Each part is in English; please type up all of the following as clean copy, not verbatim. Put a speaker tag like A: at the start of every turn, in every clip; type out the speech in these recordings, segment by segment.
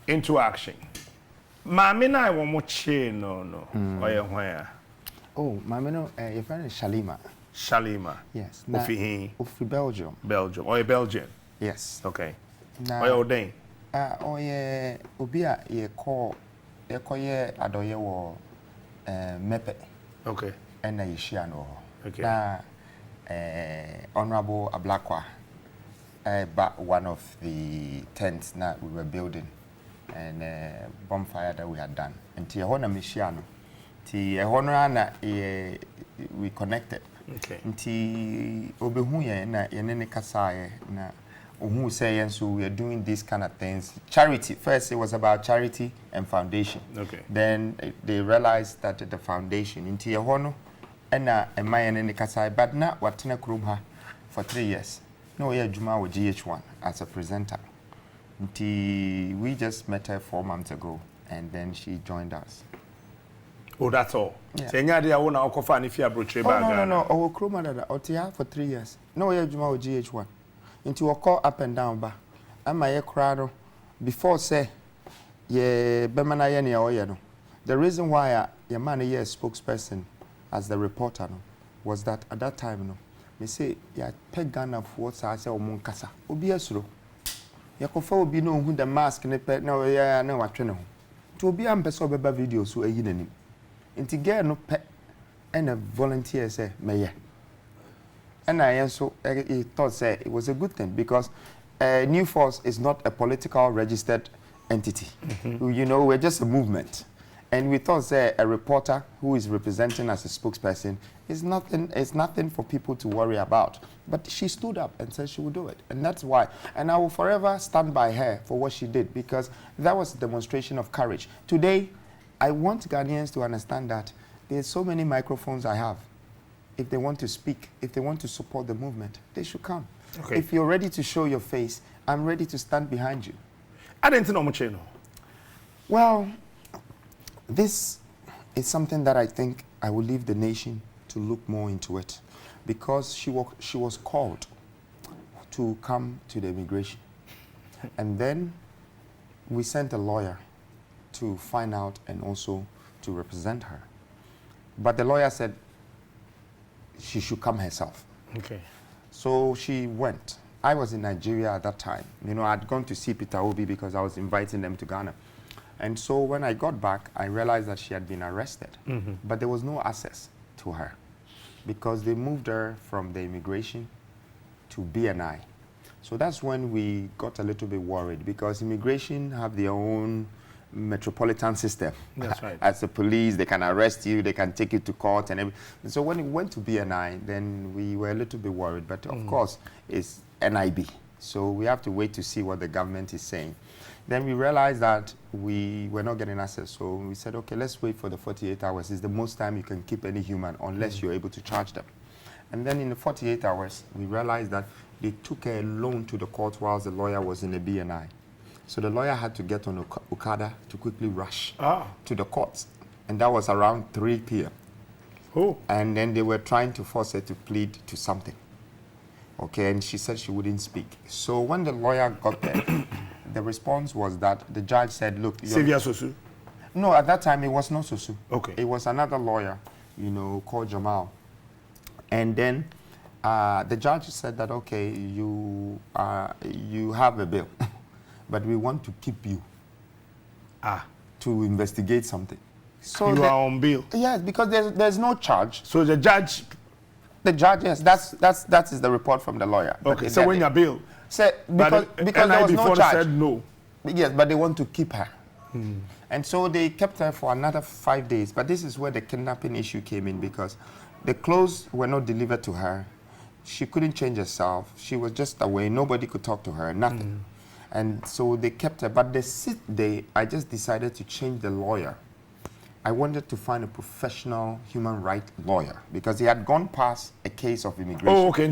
A: into action. Mami na I want chain no. Oye where?
B: Oh, Mami no, your friend is Shalimar.
A: Shalimar.
B: Yes.
A: Ofi
B: Belgium.
A: Belgium. Oye Belgian.
B: Yes.
A: Okay.
B: Oye
A: Odin.
B: Oye Obia ye ye adoye wo mepe.
A: Okay.
B: And na yishia no.
A: Okay.
B: Na Honorable Ablakwa but one of the tents that we were building and bonfire that we had done. And ti ehona mishiano. Ti ehona na we connected.
A: Okay.
B: Nti obehu ye na yenene kasaye na who say and so we are doing these kind of things. Charity. First it was about charity and foundation.
A: Okay.
B: Then they realized that the foundation nti ehono na yenene kasaye but na watena kurum ha for 3 years. No, yeah, Juma with GH1 as a presenter. We just met her 4 months ago, and then she joined us.
A: Oh, that's all.
B: Yeah.
A: So, you want to offer if you approach
B: no. Our crew mother, Otia for 3 years. No, yeah, Juma with GH1. Into a call up and down, ba. I'm my crowd before say, yeah, Bemana Yeni or the reason why your man a spokesperson as the reporter was that at that time, me say ya peg Ghana for what I say o mon kasa obi asuro ya kofa obi no hu the mask ne pe na ya na watwe ne ho to obi am pese obeba video so ayi nanim nti girl no pe and a volunteer say meye and I also thought say it was a good thing because New Force is not a political registered entity. You know, we're just a movement. And we thought say a reporter who is representing as a spokesperson is nothing for people to worry about. But she stood up and said she would do it. And that's why. And I will forever stand by her for what she did because that was a demonstration of courage. Today, I want Ghanaians to understand that there's so many microphones I have. If they want to speak, if they want to support the movement, they should come. Okay. If you're ready to show your face, I'm ready to stand behind you.
A: I didn't know much, you.
B: Well, this is something that I think I will leave the nation to look more into it because she was called to come to the immigration. And then we sent a lawyer to find out and also to represent her. But the lawyer said she should come herself.
A: Okay.
B: So she went. I was in Nigeria at that time. You know, I'd gone to see Peter Obi because I was inviting them to Ghana. And so when I got back, I realized that she had been arrested. But there was no access to her because they moved her from the immigration to BNI. So that's when we got a little bit worried because immigration have their own metropolitan system.
A: That's right.
B: As the police, they can arrest you, they can take you to court and everything. So when it went to BNI, then we were a little bit worried. But of course, it's NIB. So we have to wait to see what the government is saying. Then we realized that we were not getting access. So we said, okay, let's wait for the 48 hours. It's the most time you can keep any human unless you're able to charge them. And then in the 48 hours, we realized that they took a loan to the court whilst the lawyer was in the BNI. So the lawyer had to get on Okada to quickly rush to the courts. And that was around 3 p.m.
A: Oh.
B: And then they were trying to force her to plead to something. Okay, and she said she wouldn't speak. So when the lawyer got there, the response was that the judge said, look...
A: Xavier Sosu?
B: No, at that time it was not Sosu.
A: Okay.
B: It was another lawyer, you know, called Jamal. And then the judge said that, okay, you have a bill. But we want to keep you to investigate something. So
A: you are on bail?
B: Yes, because there's no charge.
A: So the judge...
B: The judge, yes, that is the report from the lawyer.
A: Okay, so when you're bail?
B: Because there was no charge.
A: Said no.
B: Yes, but they want to keep her. And so they kept her for another 5 days. But this is where the kidnapping issue came in because the clothes were not delivered to her. She couldn't change herself. She was just away. Nobody could talk to her, nothing. And so they kept her. But the 6th day, I just decided to change the lawyer. I wanted to find a professional human rights lawyer because he had gone past a case of immigration.
A: Oh, okay.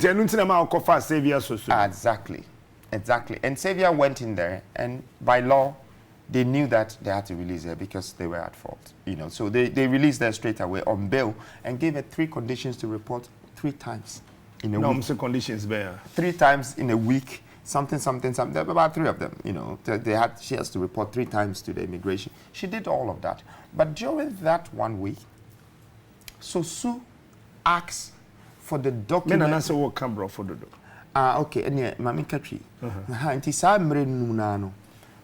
B: Exactly. Exactly. And Xavier went in there, and by law, they knew that they had to release her because they were at fault. You know, so they released her straight away on bail and gave her 3 conditions to report 3 times in a week.
A: Conditions there.
B: 3 times in a week. something. There were about 3 of them, you know. She has to report 3 times to the immigration. She did all of that. But during that 1 week, so Sue asked for the document.
A: Me na say what camera for the
B: okay, and Mami Katri. Nti sa mre nu na no.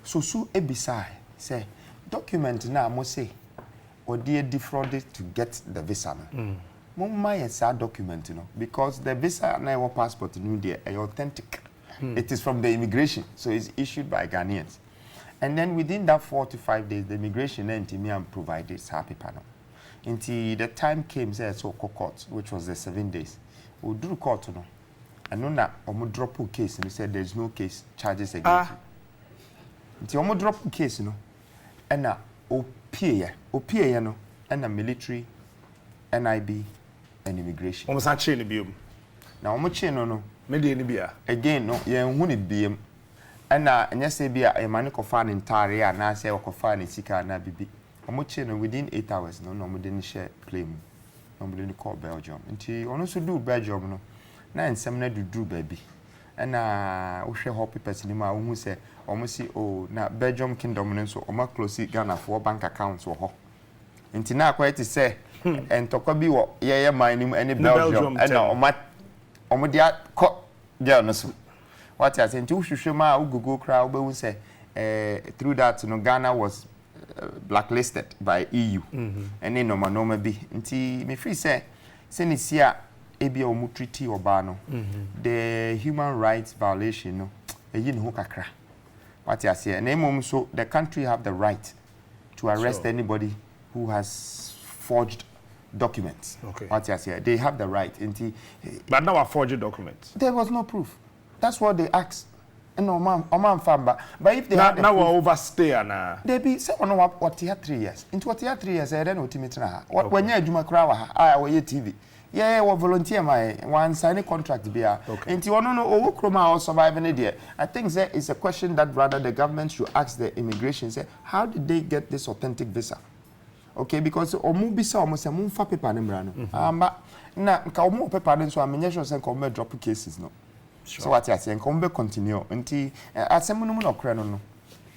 B: So Sue ebisa say document na mo say or they defrauded to get the visa no. Mumma yes document, you know, because the visa and our passport new there are authentic. It is from the immigration, so it's issued by Ghanaians. And then within that 4 to 5 days, the immigration and provided its happy panel. Until the time came, say so court, which was the 7 days. We do court, no. And no na omo drop a case, and they said there's no case charges against you. Until omo drop a case, you know, and na OPA, no, and na military, NIB. And immigration.
A: Almost a chain of you.
B: Now, omo chain no.
A: Maybe any beer.
B: Again, no, ye huni BM. And yes, say be a man fan in Taria, and I say or fan in Sika and Bibi. Omo chain within 8 hours, no, didn't share claim. Nobody didn't call Belgium. Until also do Belgium, no. Now in seminar do baby. And we share happy person who say, almost see, oh, now Belgium kingdom, so Oma close Ghana for bank accounts or ho. Until now, quite to say. And Tokobi wo yeah mining any Belgium and omo dia ko dia no so what I say nti hwehwema ugugu kra wo be say through that no Ghana was blacklisted by EU and no normal bi nti me free say senisia ebia omo treaty oba no the human rights violation no eyi ne ho kakra what I say na emom so the country have the right to arrest anybody who has forged documents.
A: Okay.
B: What I say, they have the right.
A: But now a forged documents.
B: There was no proof. That's what they asked. No, man, but if they had
A: now
B: proof,
A: overstay na.
B: They be say on what 3 years. Into what 3 years, I don't know. What when you Juma Krawa, TV. Yeah, we volunteer my one signing contract be into one no over chroma or survive any day. I think there is a question that rather the government should ask the immigration say, how did they get this authentic visa? Okay, because omu bisa omu se mu fa paper ne mra no. Amba na nka omu paper ne so amenye sure say nka omu drop cases no. So what I say nka omu be continue. Nti asem no mu no kra no no.